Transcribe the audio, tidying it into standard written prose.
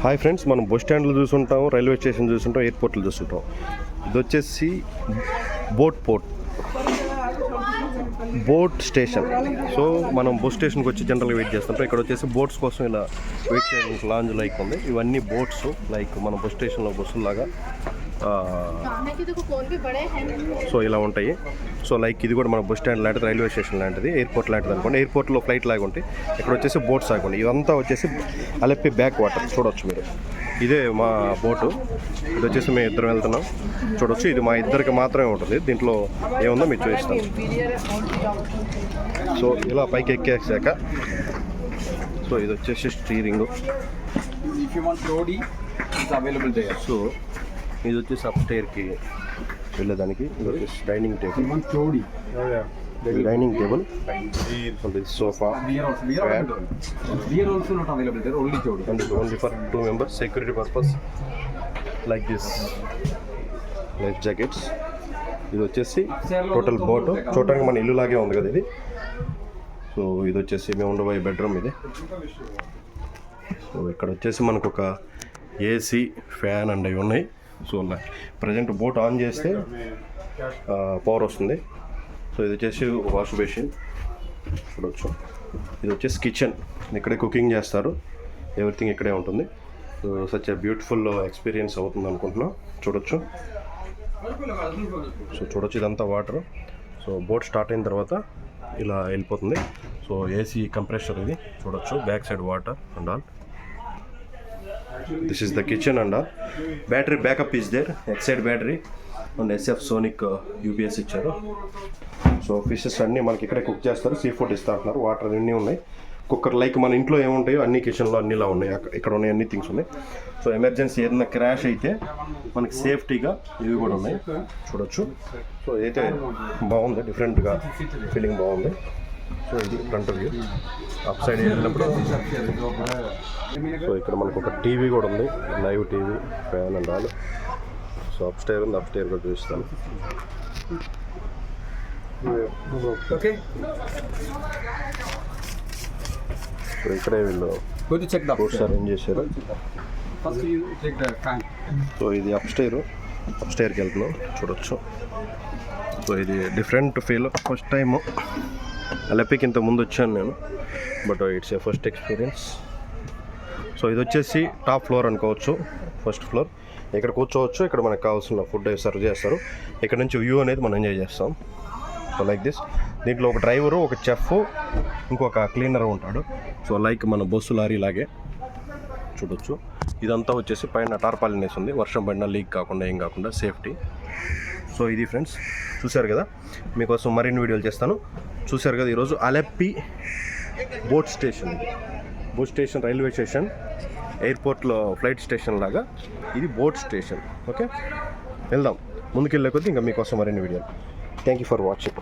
Hi friends, మనం bus స్టాండ్లో చూసుంటాం, railway station చూసుంటాం, ఎయిర్పోర్ట్లో చూసుంటాం. ఇది వచ్చేసి బోట్ స్టేషన్. సో మనం బస్ స్టేషన్కి వచ్చి జనరల్గా వెయిట్ చేస్తుంటాం. ఇక్కడ వచ్చేసి బోట్స్ కోసం ఇలా వెయిట్ చేయడానికి లాంజ్ లైక్ ఉంది. ఇవన్నీ బోట్స్ లైక్ మన బస్ స్టేషన్లో బస్సులాగా సో ఇలా ఉంటాయి. సో లైక్ ఇది కూడా మన బస్ స్టాండ్ లాంటిది, రైల్వే స్టేషన్ లాంటిది, ఎయిర్పోర్ట్ లాంటిది అనుకోండి. ఎయిర్పోర్ట్లో ఫ్లైట్ లాగా ఉంటాయి. ఇక్కడ వచ్చేసి బోట్స్ ఆగండి. ఇదంతా వచ్చేసి అలెప్పి బ్యాక్ వాటర్ చూడొచ్చు మీరు. ఇదే మా బోటు. ఇది వచ్చేసి మేము ఇద్దరం వెళ్తున్నాం. చూడొచ్చు, ఇది మా ఇద్దరికి మాత్రమే ఉంటుంది. దీంట్లో ఏముందో మీరు చూపిస్తాను. సో ఇలా పైకి ఎక్కేసాక సో ఇది వచ్చేసి స్టీరింగ్. సో ఇది వచ్చేసి అప్ స్టైర్కి వెళ్ళేదానికి. ఇది వచ్చేసి dining table, sofa, only for 2 members, security purpose like this life jackets. ఇది వచ్చేసి టోటల్ బోట్. చూడటానికి మన ఇల్లు లాగే ఉంది కదా ఇది. సో ఇది వచ్చేసి మేము ఉండబోయే బెడ్రూమ్ ఇది. సో ఇక్కడ వచ్చేసి మనకు ఒక ఏసీ, ఫ్యాన్ అండ్ అవి ఉన్నాయి. సో ప్రజెంట్ బోట్ ఆన్ చేస్తే పవర్ వస్తుంది. సో ఇది వచ్చేసి వాష్ బేసిన్ చూడవచ్చు. ఇది వచ్చేసి కిచెన్, ఇక్కడే కుకింగ్ చేస్తారు. ఎవ్రీథింగ్ ఇక్కడే ఉంటుంది. So such a beautiful experience అవుతుంది అనుకుంటున్నాం. చూడొచ్చు. సో చూడొచ్చు, ఇదంతా వాటర్. సో బోట్ స్టార్ట్ అయిన తర్వాత ఇలా వెళ్ళిపోతుంది. సో ఏసీ కంప్రెషర్ ఇది చూడొచ్చు. Back side water and all. This is the kitchen and all. Battery backup is there. Exide battery and SF Sonic UPS ఇచ్చారు. సో ఫిషెస్ అన్నీ మనకి ఇక్కడే కుక్ చేస్తారు. సీ ఫుడ్ ఇస్తా అంటున్నారు. వాటర్ అన్నీ ఉన్నాయి. కుక్కర్ లైక్ మన ఇంట్లో ఏముంటాయో అన్ని కిచెన్లో అన్నిలా ఉన్నాయి. ఇక్కడ ఉన్నాయి అన్ని థింగ్స్ ఉన్నాయి. సో ఎమర్జెన్సీ ఏదైనా క్రాష్ అయితే మనకి సేఫ్టీగా ఇవి కూడా ఉన్నాయి. చూడొచ్చు. సో అయితే బాగుంది, డిఫరెంట్గా ఫీలింగ్ బాగుంది. సో ఇది ఫ్రంట్ వ్యూ. అప్ సైడ్ వెళ్ళినప్పుడు సో ఇక్కడ మనకు ఒక టీవీ కూడా ఉంది, live TV, fan and all. So up stair ఉంది, అప్ స్టైర్ కూడా చూపిస్తాను. సో ఇక్కడే వీళ్ళు బోట్స్ అరేంజ్ చేశారు. సో ఇది అప్ స్టైర్కి వెళ్తున్నాం. చూడొచ్చు. సో ఇది డిఫరెంట్ ఫీల్. ఫస్ట్ టైము అలెప్పికి ఇంత ముందు వచ్చాను నేను, but it's a first experience. So ఇది వచ్చేసి టాప్ ఫ్లోర్ అనుకోవచ్చు, ఫస్ట్ ఫ్లోర్. ఇక్కడ కూర్చోవచ్చు. ఇక్కడ మనకు కావాల్సిన ఫుడ్ సర్వ్ చేస్తారు. ఇక్కడ నుంచి వ్యూ అనేది మనం ఎంజాయ్ చేస్తాం. So like this. దీంట్లో ఒక డ్రైవరు, ఒక చెఫ్, ఇంకొక క్లీనర్ ఉంటాడు. సో లైక్ మన బస్సు లారీ లాగే చూడొచ్చు. ఇదంతా వచ్చేసి పైన టార్పాలిన్ వేసి ఉంది. వర్షం పడినా లీక్ కాకుండా ఏం కాకుండా సేఫ్టీ. సో ఇది ఫ్రెండ్స్, చూశారు కదా. మీకోసం మరిన్ని వీడియోలు చేస్తాను. చూశారు కదా ఈరోజు అలెప్పి బోట్ స్టేషన్. ఇది బోట్ స్టేషన్, రైల్వే స్టేషన్, ఎయిర్పోర్ట్లో ఫ్లైట్ స్టేషన్ లాగా ఇది బోట్ స్టేషన్. ఓకే, వెళ్దాం. ముందుకెళ్ళే కొద్దీ ఇంకా మీకోసం మరిన్ని వీడియోలు. Thank you for watching.